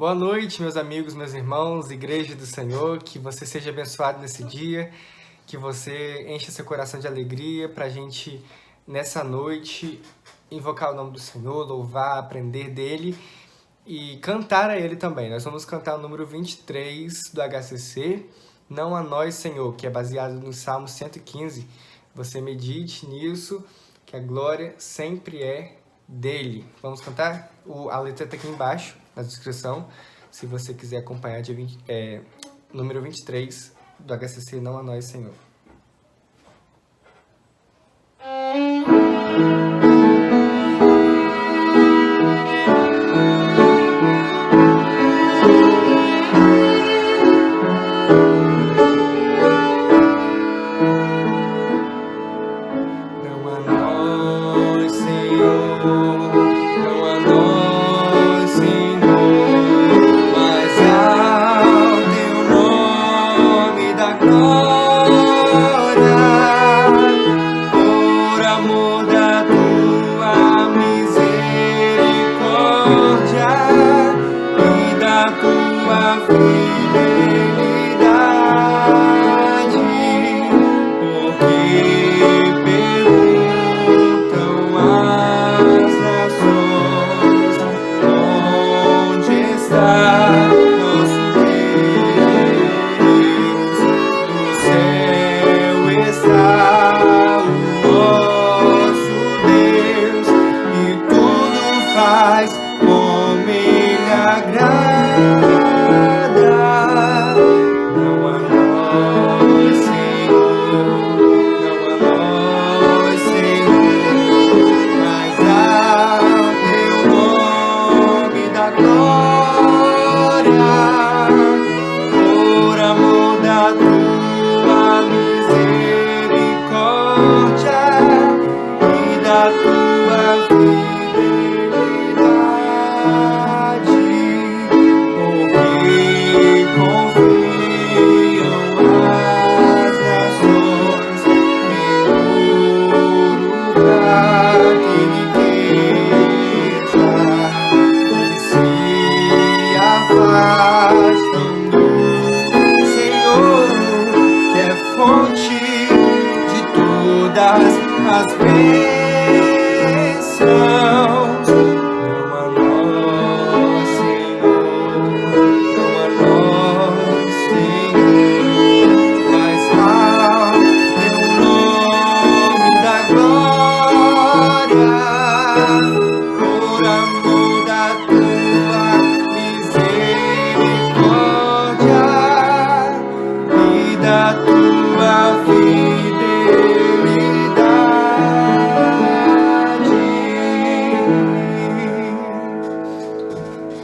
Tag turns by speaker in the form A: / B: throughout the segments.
A: Boa noite, meus amigos, meus irmãos, Igreja do Senhor, que você seja abençoado nesse dia, que você encha seu coração de alegria para a gente, nessa noite, invocar o nome do Senhor, louvar, aprender dele e cantar a ele também. Nós vamos cantar o número 23 do HCC, Não a Nós, Senhor, que é baseado no Salmo 115. Você medite nisso, que a glória sempre é dele. Vamos cantar? A letra está aqui embaixo, na descrição, se você quiser acompanhar, número 23 do HCC, Não a Nós, Senhor.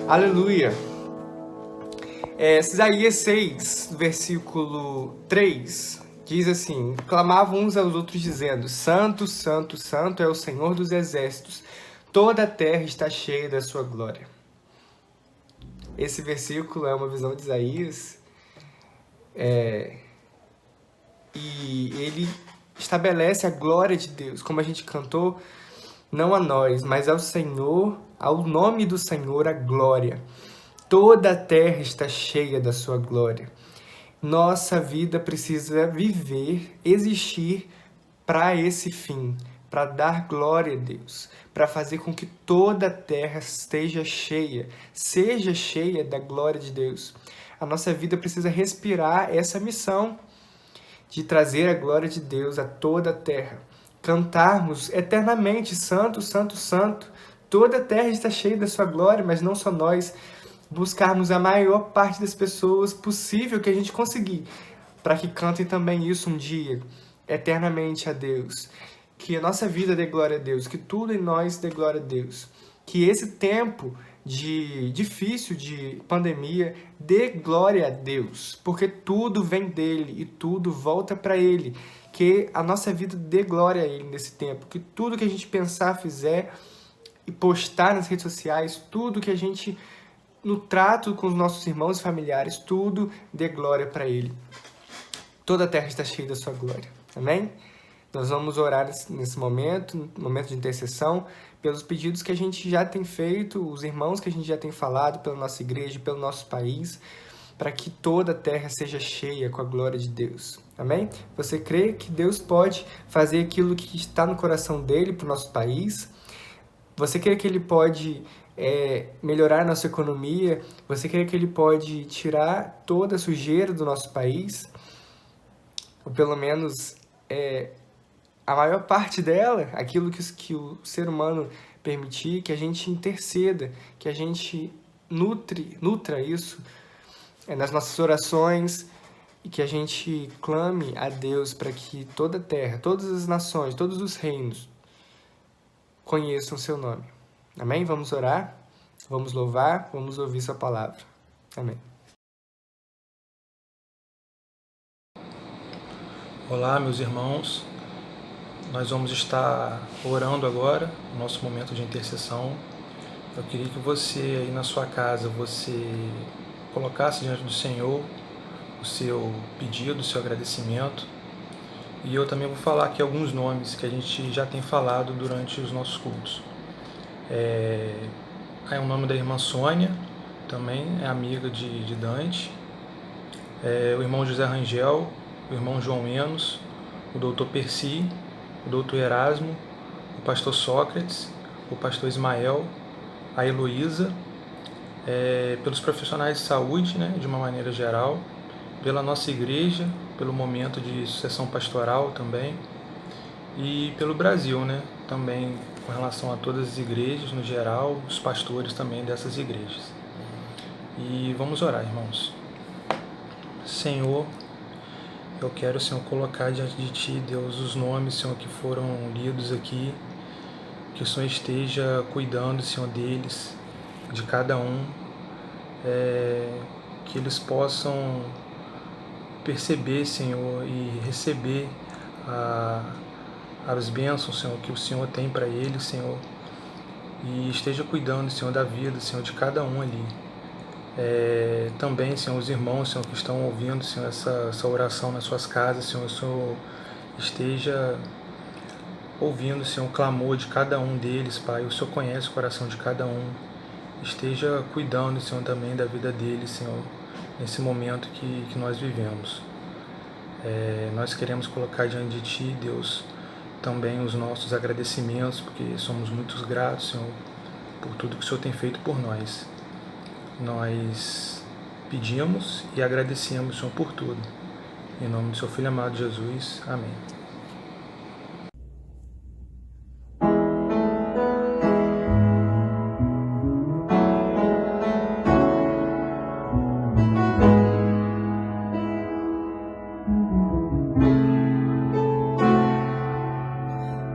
A: Aleluia! Isaías 6, versículo 3, diz assim: clamavam uns aos outros dizendo: Santo, Santo, Santo é o Senhor dos exércitos, toda a terra está cheia da sua glória. Esse versículo é uma visão de Isaías, e ele estabelece a glória de Deus, como a gente cantou, não a nós, mas ao Senhor, ao nome do Senhor, a glória. Toda a terra está cheia da sua glória. Nossa vida precisa viver, existir para esse fim, para dar glória a Deus, para fazer com que toda a terra esteja cheia, seja cheia da glória de Deus. A nossa vida precisa respirar essa missão de trazer a glória de Deus a toda a terra. Cantarmos eternamente, Santo, Santo, Santo. Toda a terra está cheia da sua glória, mas não só nós. Buscarmos a maior parte das pessoas possível que a gente conseguir, para que cantem também isso um dia, eternamente a Deus. Que a nossa vida dê glória a Deus, que tudo em nós dê glória a Deus. Que esse tempo difícil de pandemia dê glória a Deus, porque tudo vem dele e tudo volta para ele. Que a nossa vida dê glória a ele nesse tempo, que tudo que a gente pensar, fizer e postar nas redes sociais, tudo que a gente, no trato com os nossos irmãos e familiares, tudo dê glória para ele. Toda a terra está cheia da sua glória. Amém? Nós vamos orar nesse momento de intercessão, pelos pedidos que a gente já tem feito, os irmãos que a gente já tem falado pela nossa igreja, pelo nosso país, para que toda a terra seja cheia com a glória de Deus. Amém? Você crê que Deus pode fazer aquilo que está no coração dele para o nosso país? Você crê que ele pode melhorar a nossa economia? Você crê que ele pode tirar toda a sujeira do nosso país? Ou pelo menos a maior parte dela, aquilo que o ser humano permitir, que a gente interceda, que a gente nutra isso nas nossas orações e que a gente clame a Deus para que toda a terra, todas as nações, todos os reinos conheçam o seu nome. Amém? Vamos orar, vamos louvar, vamos ouvir sua palavra. Amém.
B: Olá, meus irmãos. Nós vamos estar orando agora, no nosso momento de intercessão. Eu queria que você, aí na sua casa, você colocasse diante do Senhor o seu pedido, o seu agradecimento. E eu também vou falar aqui alguns nomes que a gente já tem falado durante os nossos cultos. Aí o nome da irmã Sônia, também é amiga de Dante. O irmão José Rangel, o irmão João Enos, o doutor Percy, o doutor Erasmo, o pastor Sócrates, o pastor Ismael, a Heloísa, pelos profissionais de saúde, né, de uma maneira geral, pela nossa igreja, pelo momento de sucessão pastoral também, e pelo Brasil, né, também com relação a todas as igrejas no geral, os pastores também dessas igrejas. E vamos orar, irmãos. Senhor, eu quero, Senhor, colocar diante de Ti, Deus, os nomes, Senhor, que foram lidos aqui, que o Senhor esteja cuidando, Senhor, deles, de cada um, que eles possam perceber, Senhor, e receber as bênçãos, Senhor, que o Senhor tem para eles, Senhor, e esteja cuidando, Senhor, da vida, Senhor, de cada um ali. Também, Senhor, os irmãos, Senhor, que estão ouvindo, Senhor, essa oração nas suas casas, Senhor, o Senhor esteja ouvindo, Senhor, o clamor de cada um deles, Pai. O Senhor conhece o coração de cada um. Esteja cuidando, Senhor, também da vida deles, Senhor, nesse momento que nós vivemos. Nós queremos colocar diante de Ti, Deus, também os nossos agradecimentos, porque somos muito gratos, Senhor, por tudo que o Senhor tem feito por nós. Nós pedimos e agradecemos, Senhor, por tudo. Em nome do Seu Filho amado Jesus. Amém.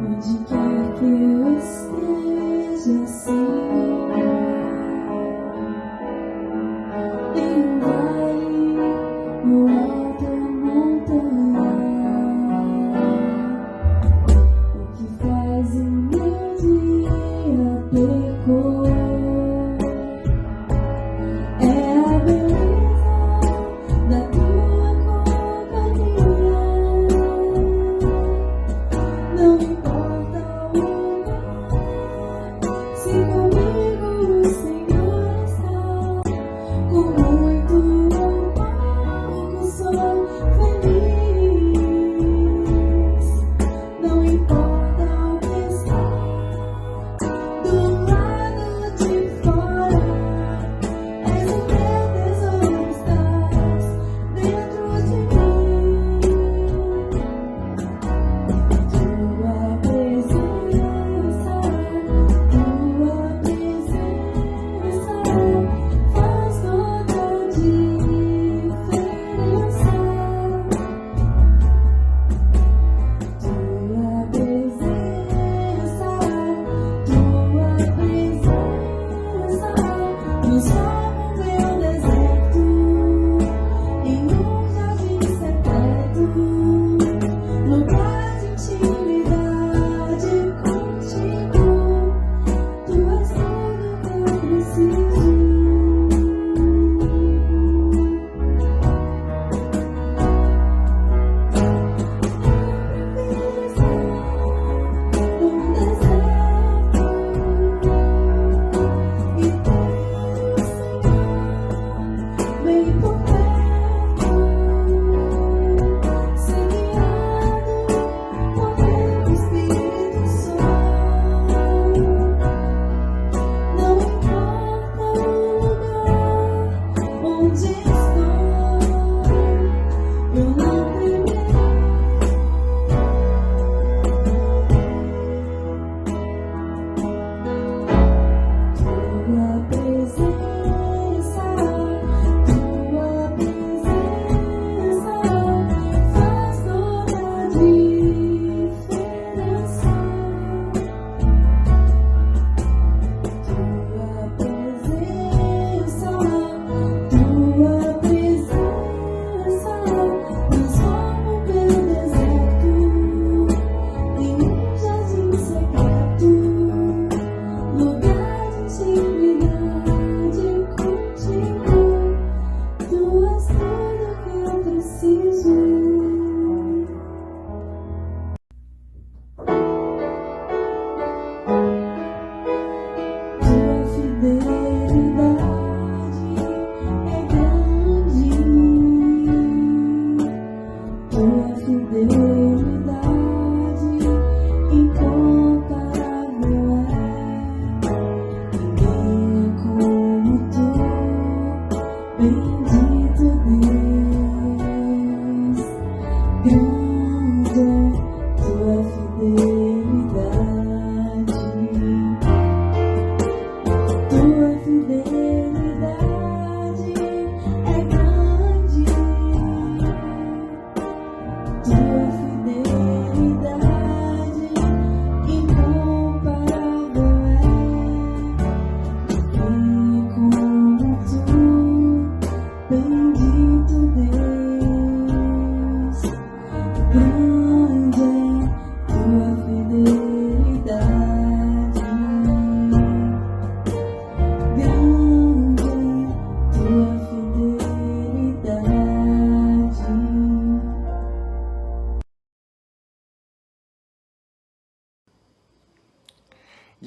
C: Onde quer que eu esteja, Senhor, em um vale ou alta montanha,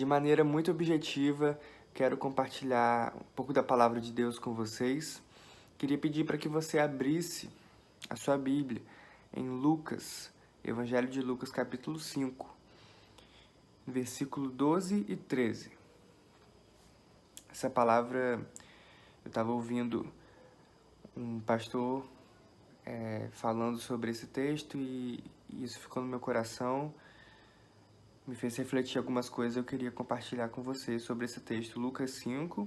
A: de maneira muito objetiva, quero compartilhar um pouco da palavra de Deus com vocês. Queria pedir para que você abrisse a sua Bíblia em Lucas, Evangelho de Lucas, capítulo 5, versículo 12 e 13. Essa palavra, eu estava ouvindo um pastor falando sobre esse texto e isso ficou no meu coração, me fez refletir algumas coisas. Eu queria compartilhar com vocês sobre esse texto, Lucas 5,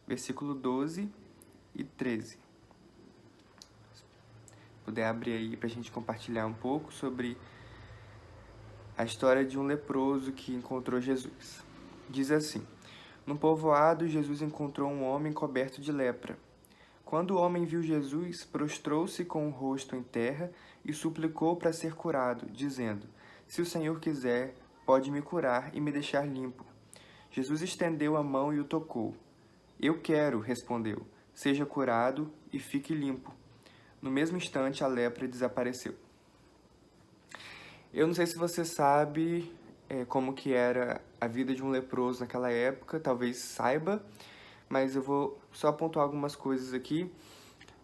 A: versículo 12 e 13. Se puder abrir aí para a gente compartilhar um pouco sobre a história de um leproso que encontrou Jesus. Diz assim: num povoado, Jesus encontrou um homem coberto de lepra. Quando o homem viu Jesus, prostrou-se com o rosto em terra e suplicou para ser curado, dizendo: se o Senhor quiser, pode me curar e me deixar limpo. Jesus estendeu a mão e o tocou. Eu quero, respondeu. Seja curado e fique limpo. No mesmo instante, a lepra desapareceu. Eu não sei se você sabe como que era a vida de um leproso naquela época, talvez saiba, mas eu vou só pontuar algumas coisas aqui,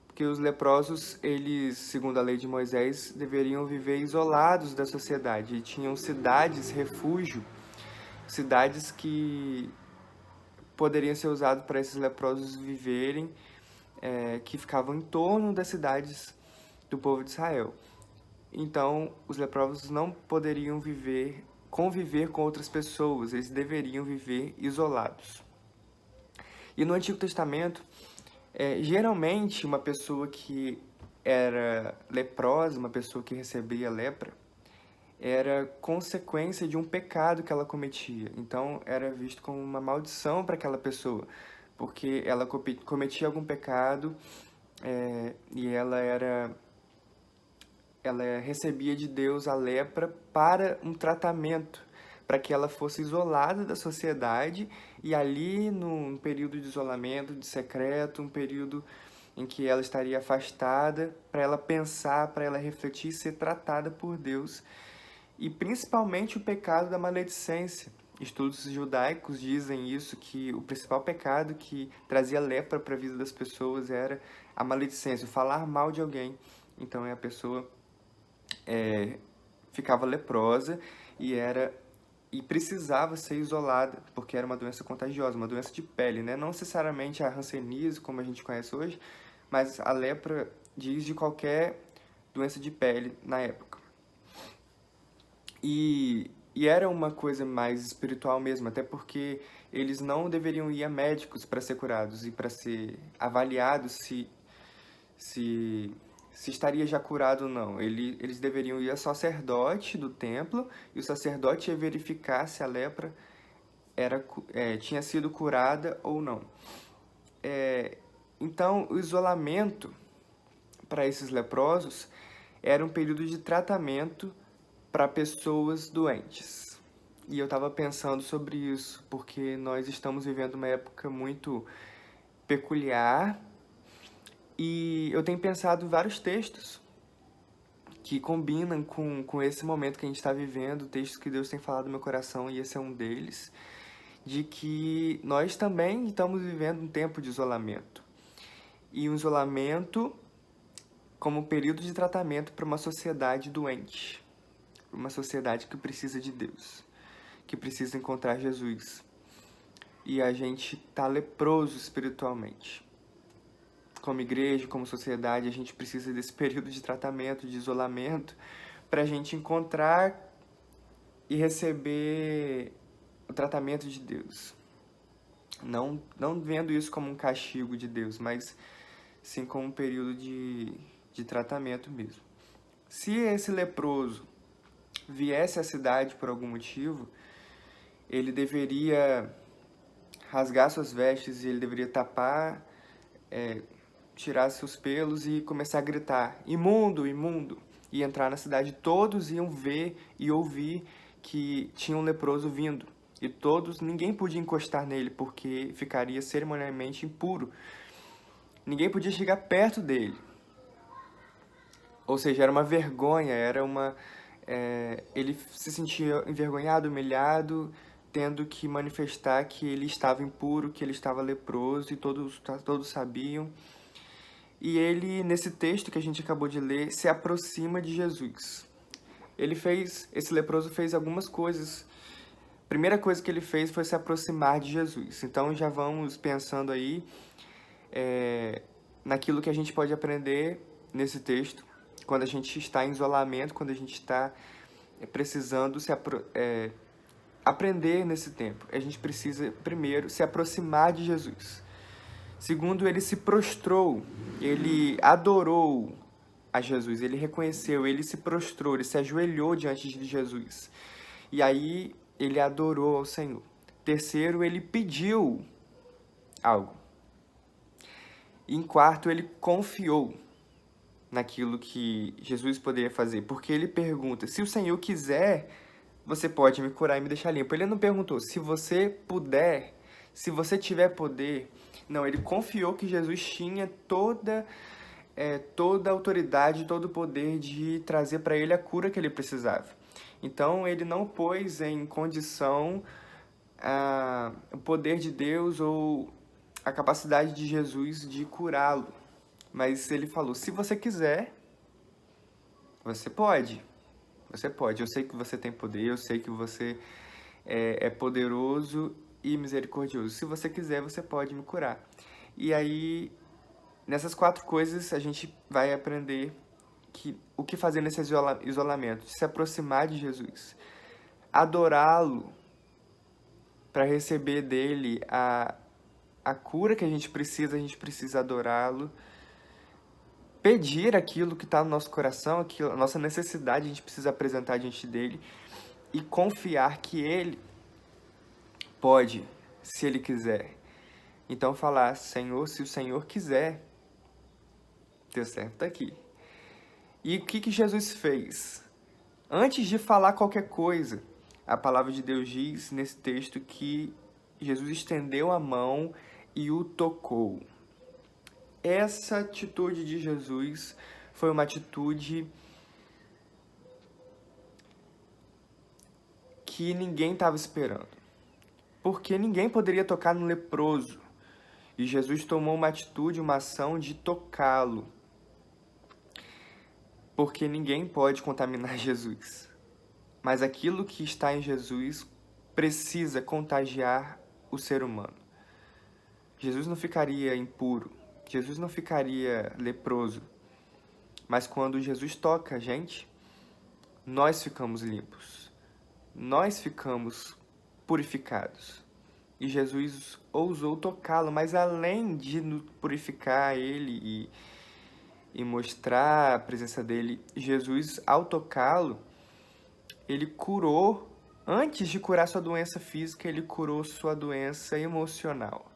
A: porque os leprosos, eles, segundo a lei de Moisés, deveriam viver isolados da sociedade, e tinham cidades, refúgio, cidades que poderiam ser usadas para esses leprosos viverem, que ficavam em torno das cidades do povo de Israel. Então, os leprosos não poderiam conviver com outras pessoas, eles deveriam viver isolados. E no Antigo Testamento, geralmente uma pessoa que era leprosa, uma pessoa que recebia lepra, era consequência de um pecado que ela cometia. Então, era visto como uma maldição para aquela pessoa, porque ela cometia algum pecado e ela recebia de Deus a lepra para um tratamento, para que ela fosse isolada da sociedade e ali, num período de isolamento, de secreto, um período em que ela estaria afastada, para ela pensar, para ela refletir e ser tratada por Deus. E principalmente o pecado da maledicência. Estudos judaicos dizem isso, que o principal pecado que trazia lepra para a vida das pessoas era a maledicência, o falar mal de alguém. Então a pessoa ficava leprosa e precisava ser isolada, porque era uma doença contagiosa, uma doença de pele, né? Não necessariamente a hanseníase, como a gente conhece hoje, mas a lepra diz de qualquer doença de pele na época. E era uma coisa mais espiritual mesmo, até porque eles não deveriam ir a médicos para ser curados e para ser avaliados se estaria já curado ou não. Eles deveriam ir ao sacerdote do templo e o sacerdote ia verificar se a lepra tinha sido curada ou não. Então, o isolamento para esses leprosos era um período de tratamento para pessoas doentes. E eu estava pensando sobre isso, porque nós estamos vivendo uma época muito peculiar. E eu tenho pensado em vários textos que combinam com esse momento que a gente está vivendo, textos que Deus tem falado no meu coração, e esse é um deles, de que nós também estamos vivendo um tempo de isolamento. E um isolamento como período de tratamento para uma sociedade doente, para uma sociedade que precisa de Deus, que precisa encontrar Jesus. E a gente está leproso espiritualmente. Como igreja, como sociedade, a gente precisa desse período de tratamento, de isolamento, para a gente encontrar e receber o tratamento de Deus. Não vendo isso como um castigo de Deus, mas sim como um período de tratamento mesmo. Se esse leproso viesse à cidade por algum motivo, ele deveria rasgar suas vestes e ele deveria tapar, tirar seus pelos e começar a gritar: imundo, imundo! E entrar na cidade. Todos iam ver e ouvir que tinha um leproso vindo. E ninguém podia encostar nele, porque ficaria cerimonialmente impuro. Ninguém podia chegar perto dele. Ou seja, era uma vergonha, ele se sentia envergonhado, humilhado, tendo que manifestar que ele estava impuro, que ele estava leproso, e todos sabiam. E ele, nesse texto que a gente acabou de ler, se aproxima de Jesus. Esse leproso fez algumas coisas. A primeira coisa que ele fez foi se aproximar de Jesus. Então já vamos pensando aí naquilo que a gente pode aprender nesse texto, quando a gente está em isolamento, quando a gente está precisando aprender nesse tempo. A gente precisa, primeiro, se aproximar de Jesus. Segundo, ele se prostrou, ele adorou a Jesus, ele reconheceu, ele se prostrou, ele se ajoelhou diante de Jesus. E aí, ele adorou ao Senhor. Terceiro, ele pediu algo. E em quarto, ele confiou naquilo que Jesus poderia fazer, porque ele pergunta, se o Senhor quiser, você pode me curar e me deixar limpo. Ele não perguntou, se você puder, se você tiver poder. Não, ele confiou que Jesus tinha toda a autoridade, todo o poder de trazer para ele a cura que ele precisava. Então, ele não pôs em condição o poder de Deus ou a capacidade de Jesus de curá-lo. Mas ele falou, se você quiser, você pode. Você pode. Eu sei que você tem poder, eu sei que você é poderoso e misericordioso. Se você quiser, você pode me curar. E aí, nessas 4 coisas, a gente vai aprender o que fazer nesse isolamento. Se aproximar de Jesus. Adorá-lo para receber dele a cura que a gente precisa adorá-lo. Pedir aquilo que está no nosso coração, a nossa necessidade, a gente precisa apresentar diante dele. E confiar que ele pode, se ele quiser. Então falar, Senhor, se o Senhor quiser, deu certo, tá aqui. E o que Jesus fez? Antes de falar qualquer coisa, a palavra de Deus diz nesse texto que Jesus estendeu a mão e o tocou. Essa atitude de Jesus foi uma atitude que ninguém estava esperando. Porque ninguém poderia tocar no leproso. E Jesus tomou uma atitude, uma ação de tocá-lo. Porque ninguém pode contaminar Jesus. Mas aquilo que está em Jesus precisa contagiar o ser humano. Jesus não ficaria impuro. Jesus não ficaria leproso. Mas quando Jesus toca a gente, nós ficamos limpos. Nós ficamos purificados. E Jesus ousou tocá-lo, mas além de purificar ele e mostrar a presença dele, Jesus, ao tocá-lo, ele curou, antes de curar sua doença física, ele curou sua doença emocional.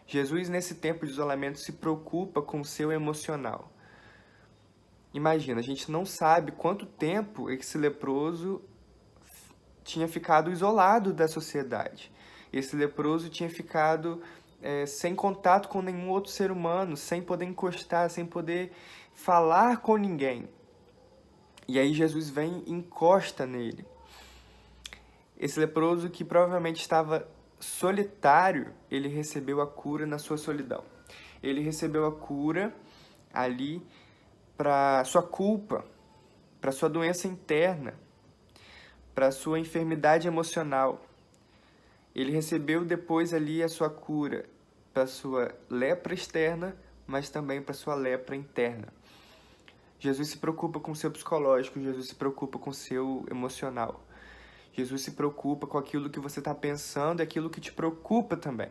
A: Jesus, nesse tempo de isolamento, se preocupa com o seu emocional. Imagina, a gente não sabe quanto tempo esse leproso tinha ficado isolado da sociedade. Esse leproso tinha ficado sem contato com nenhum outro ser humano, sem poder encostar, sem poder falar com ninguém. E aí Jesus vem e encosta nele. Esse leproso que provavelmente estava solitário, ele recebeu a cura na sua solidão. Ele recebeu a cura ali para sua culpa, para sua doença interna, para sua enfermidade emocional. Ele recebeu depois ali a sua cura para sua lepra externa, mas também para sua lepra interna. Jesus se preocupa com o seu psicológico, Jesus se preocupa com o seu emocional. Jesus se preocupa com aquilo que você está pensando e aquilo que te preocupa também.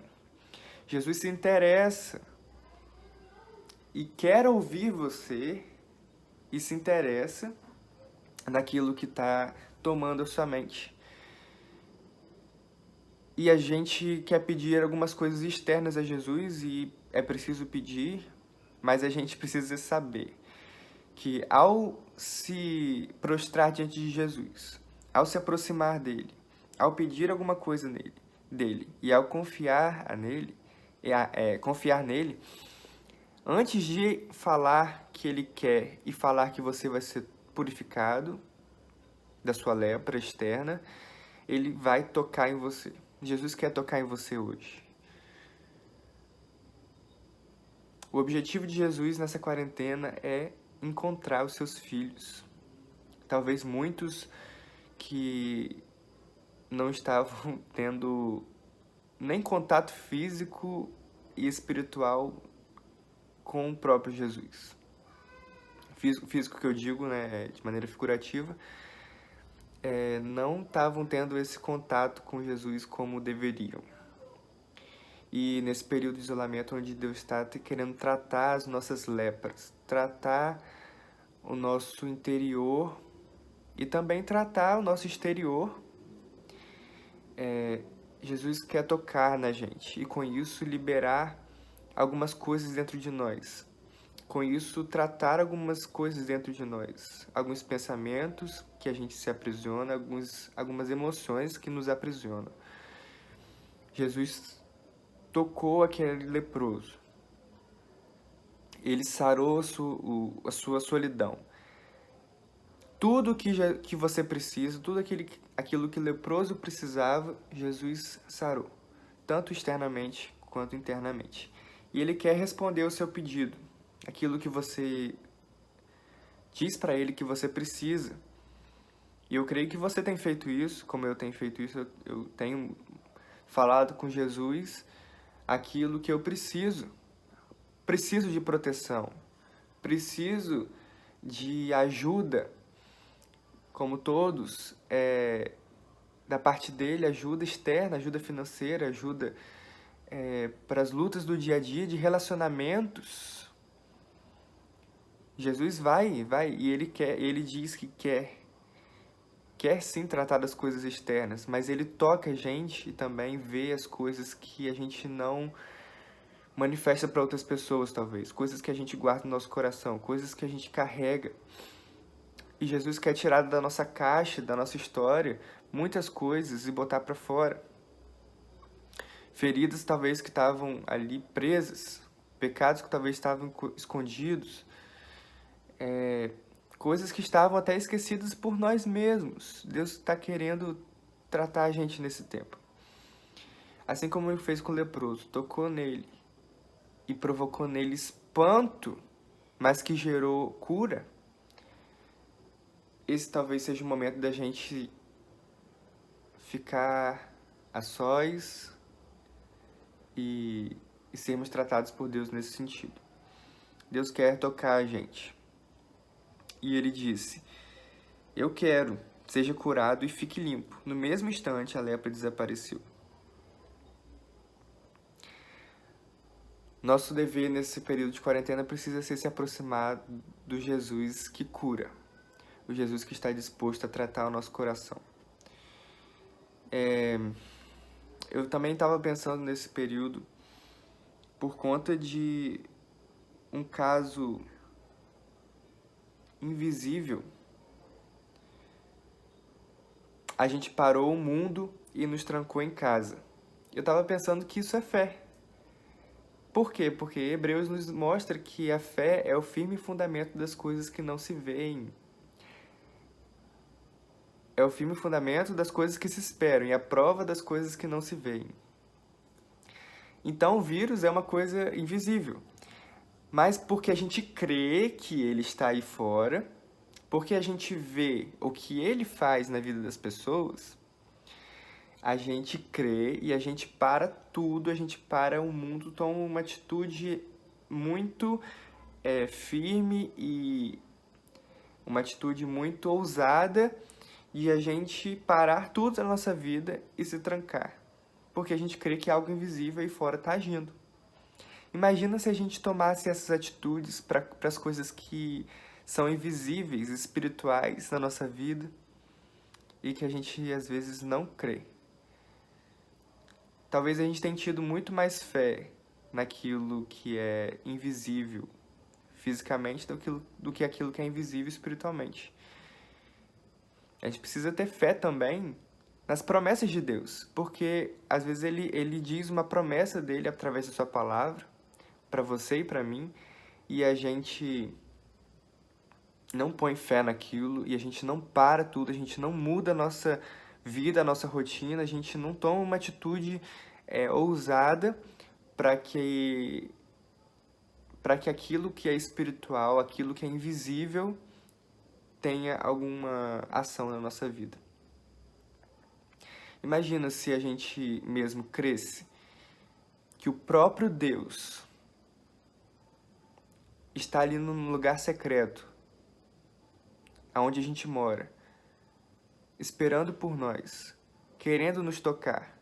A: Jesus se interessa e quer ouvir você e se interessa naquilo que está tomando a sua mente. E a gente quer pedir algumas coisas externas a Jesus e é preciso pedir, mas a gente precisa saber que ao se prostrar diante de Jesus, ao se aproximar dele, ao pedir alguma coisa dele e ao confiar nele, antes de falar que ele quer e falar que você vai ser purificado da sua lepra externa, ele vai tocar em você. Jesus quer tocar em você hoje. O objetivo de Jesus nessa quarentena é encontrar os seus filhos. Talvez muitos que não estavam tendo nem contato físico e espiritual com o próprio Jesus. Físico que eu digo, né, de maneira figurativa, não estavam tendo esse contato com Jesus como deveriam. E nesse período de isolamento onde Deus está querendo tratar as nossas lepras, tratar o nosso interior e também tratar o nosso exterior, Jesus quer tocar na gente e com isso liberar algumas coisas dentro de nós. Com isso, tratar algumas coisas dentro de nós, alguns pensamentos que a gente se aprisiona, algumas emoções que nos aprisionam. Jesus tocou aquele leproso. Ele sarou a sua solidão. Tudo que você precisa, tudo aquilo que o leproso precisava, Jesus sarou, tanto externamente quanto internamente. E ele quer responder ao seu pedido, aquilo que você diz para ele que você precisa. E eu creio que você tem feito isso, como eu tenho feito isso, eu tenho falado com Jesus aquilo que eu preciso. Preciso de proteção, preciso de ajuda, como todos, da parte dele, ajuda externa, ajuda financeira, ajuda para as lutas do dia a dia, de relacionamentos. Jesus vai, e ele diz que quer sim tratar das coisas externas, mas ele toca a gente e também vê as coisas que a gente não manifesta para outras pessoas, talvez, coisas que a gente guarda no nosso coração, coisas que a gente carrega. E Jesus quer tirar da nossa caixa, da nossa história, muitas coisas e botar para fora. Feridas talvez que estavam ali presas, pecados que talvez estavam escondidos, coisas que estavam até esquecidas por nós mesmos. Deus está querendo tratar a gente nesse tempo. Assim como ele fez com o leproso, tocou nele e provocou nele espanto, mas que gerou cura. Esse talvez seja o momento da gente ficar a sós e sermos tratados por Deus nesse sentido. Deus quer tocar a gente. E ele disse: eu quero, seja curado e fique limpo. No mesmo instante, a lepra desapareceu. Nosso dever nesse período de quarentena precisa ser se aproximar do Jesus que cura. O Jesus que está disposto a tratar o nosso coração. Eu também estava pensando nesse período por conta de um caso invisível. A gente parou o mundo e nos trancou em casa. Eu estava pensando que isso é fé. Por quê? Porque Hebreus nos mostra que a fé é o firme fundamento das coisas que não se veem. É o firme fundamento das coisas que se esperam e a prova das coisas que não se veem. Então o vírus é uma coisa invisível. Mas porque a gente crê que ele está aí fora, porque a gente vê o que ele faz na vida das pessoas, a gente crê e a gente para tudo, a gente para o mundo, toma uma atitude muito firme e uma atitude muito ousada de a gente parar tudo na nossa vida e se trancar. Porque a gente crê que algo invisível aí fora está agindo. Imagina se a gente tomasse essas atitudes para as coisas que são invisíveis, espirituais na nossa vida e que a gente às vezes não crê. Talvez a gente tenha tido muito mais fé naquilo que é invisível fisicamente do que aquilo que é invisível espiritualmente. A gente precisa ter fé também nas promessas de Deus, porque às vezes ele diz uma promessa dele através da sua palavra, para você e para mim, e a gente não põe fé naquilo, e a gente não para tudo, a gente não muda a nossa vida, a nossa rotina, a gente não toma uma atitude ousada para que aquilo que é espiritual, aquilo que é invisível, tenha alguma ação na nossa vida. Imagina se a gente mesmo cresce que o próprio Deus está ali num lugar secreto, aonde a gente mora, esperando por nós, querendo nos tocar.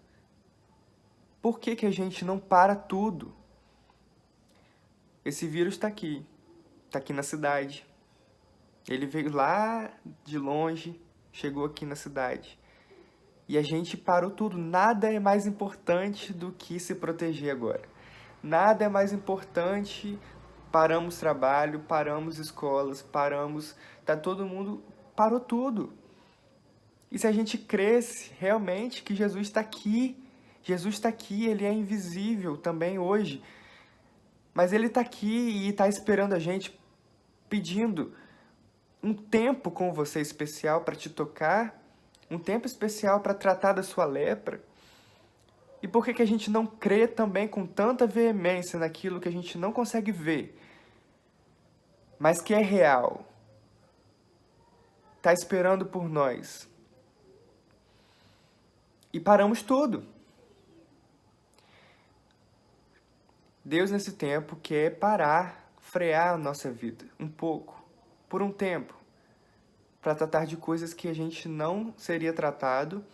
A: Por que a gente não para tudo? Esse vírus está aqui na cidade. Ele veio lá de longe, chegou aqui na cidade. E a gente parou tudo. Nada é mais importante do que se proteger agora. Nada é mais importante. Paramos trabalho, paramos escolas, paramos... todo mundo... Parou tudo. E se a gente cresce realmente que Jesus está aqui, Ele é invisível também hoje. Mas Ele está aqui e está esperando a gente, pedindo um tempo com você especial para te tocar, um tempo especial para tratar da sua lepra. E por que a gente não crê também com tanta veemência naquilo que a gente não consegue ver, mas que é real? Está esperando por nós. E paramos tudo. Deus, nesse tempo, quer parar, frear a nossa vida um pouco, por um tempo, para tratar de coisas que a gente não seria tratado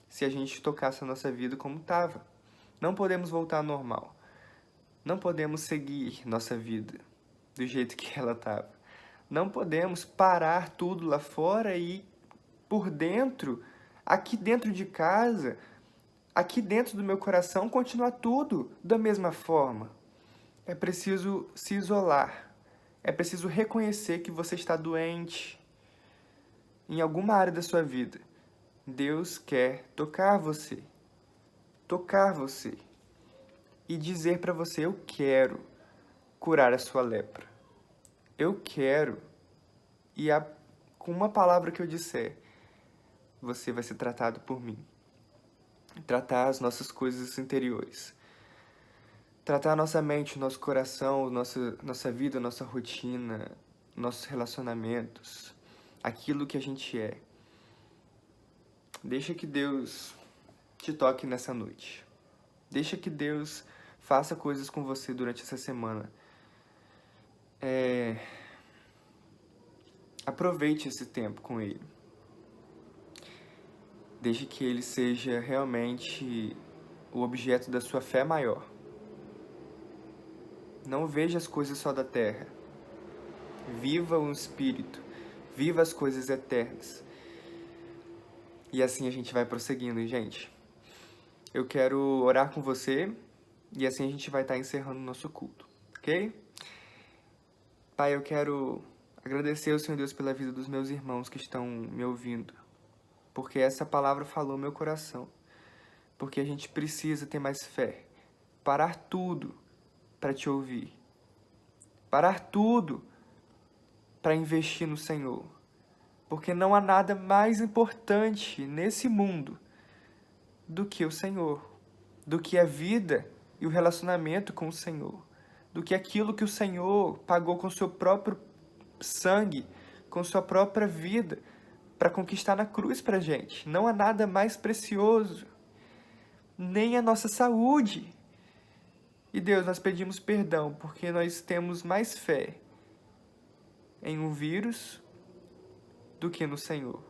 A: se a gente tocasse a nossa vida como estava. Não podemos voltar ao normal. Não podemos seguir nossa vida do jeito que ela estava. Não podemos parar tudo lá fora e por dentro, aqui dentro de casa, aqui dentro do meu coração, continuar tudo da mesma forma. É preciso se isolar. É preciso reconhecer que você está doente em alguma área da sua vida. Deus quer tocar você e dizer para você: eu quero curar a sua lepra. Eu quero. E com uma palavra que eu disser, você vai ser tratado por mim. Tratar as nossas coisas interiores. Tratar a nossa mente, nosso coração, nossa vida, nossa rotina, nossos relacionamentos, aquilo que a gente é. Deixa que Deus te toque nessa noite. Deixa que Deus faça coisas com você durante essa semana. Aproveite esse tempo com Ele. Deixe que Ele seja realmente o objeto da sua fé maior. Não veja as coisas só da terra. Viva o Espírito. Viva as coisas eternas. E assim a gente vai prosseguindo, gente. Eu quero orar com você e assim a gente vai estar encerrando o nosso culto, ok? Pai, eu quero agradecer ao Senhor Deus pela vida dos meus irmãos que estão me ouvindo, porque essa palavra falou no meu coração, porque a gente precisa ter mais fé, parar tudo para te ouvir, parar tudo para investir no Senhor, porque não há nada mais importante nesse mundo do que o Senhor, do que a vida e o relacionamento com o Senhor, do que aquilo que o Senhor pagou com seu próprio sangue, com sua própria vida, para conquistar na cruz pra gente. Não há nada mais precioso, nem a nossa saúde. E Deus, nós pedimos perdão, porque nós temos mais fé em um vírus do que no Senhor.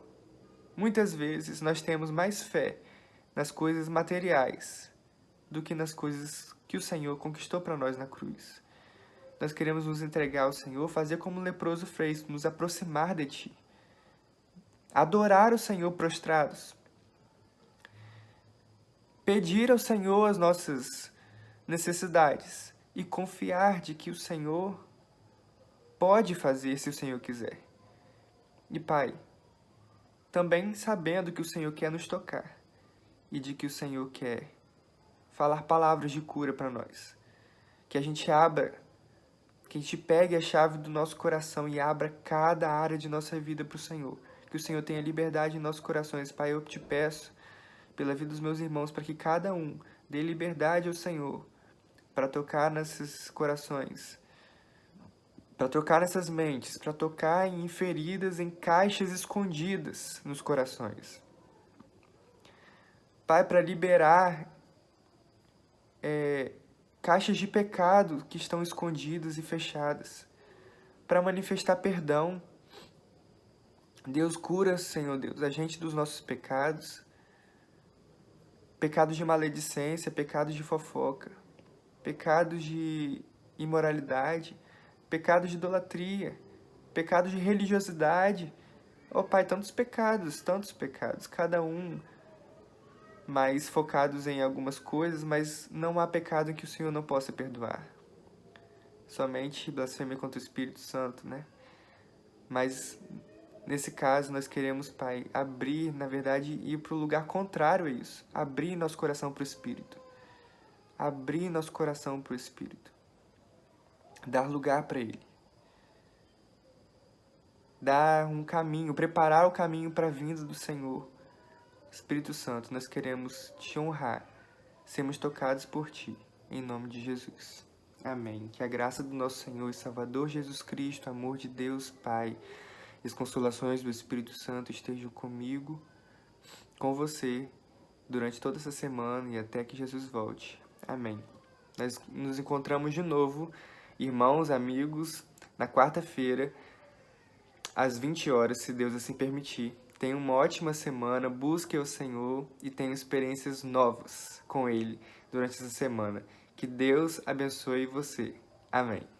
A: Muitas vezes nós temos mais fé nas coisas materiais do que nas coisas que o Senhor conquistou para nós na cruz. Nós queremos nos entregar ao Senhor, fazer como o leproso fez, nos aproximar de Ti. Adorar o Senhor prostrados. Pedir ao Senhor as nossas necessidades e confiar de que o Senhor pode fazer se o Senhor quiser. E Pai, também sabendo que o Senhor quer nos tocar e de que o Senhor quer falar palavras de cura para nós. Que a gente abra, que a gente pegue a chave do nosso coração e abra cada área de nossa vida para o Senhor. que o Senhor tenha liberdade em nossos corações. Pai, eu te peço pela vida dos meus irmãos, para que cada um dê liberdade ao Senhor para tocar nesses corações, para tocar nessas mentes, para tocar em feridas, em caixas escondidas nos corações. Pai, para liberar caixas de pecado que estão escondidas e fechadas, para manifestar perdão. Deus, cura, Senhor Deus, a gente dos nossos pecados, pecados de maledicência, pecados de fofoca, pecados de imoralidade, pecados de idolatria, pecados de religiosidade. Ó Pai, tantos pecados, cada um mais focados em algumas coisas, mas não há pecado que o Senhor não possa perdoar. Somente blasfêmia contra o Espírito Santo, né? Mas nesse caso nós queremos, Pai, abrir, na verdade, ir para o lugar contrário a isso. Abrir nosso coração para o Espírito. Abrir nosso coração para o Espírito. Dar lugar para Ele. Dar um caminho, preparar o caminho para a vinda do Senhor. Espírito Santo, nós queremos te honrar, sermos tocados por Ti, em nome de Jesus. Amém. Que a graça do nosso Senhor e Salvador Jesus Cristo, amor de Deus Pai, e as consolações do Espírito Santo estejam comigo, com você, durante toda essa semana e até que Jesus volte. Amém. Nós nos encontramos de novo, irmãos, amigos, na quarta-feira, às 20 horas, se Deus assim permitir. Tenha uma ótima semana, busque o Senhor e tenha experiências novas com Ele durante essa semana. Que Deus abençoe você. Amém.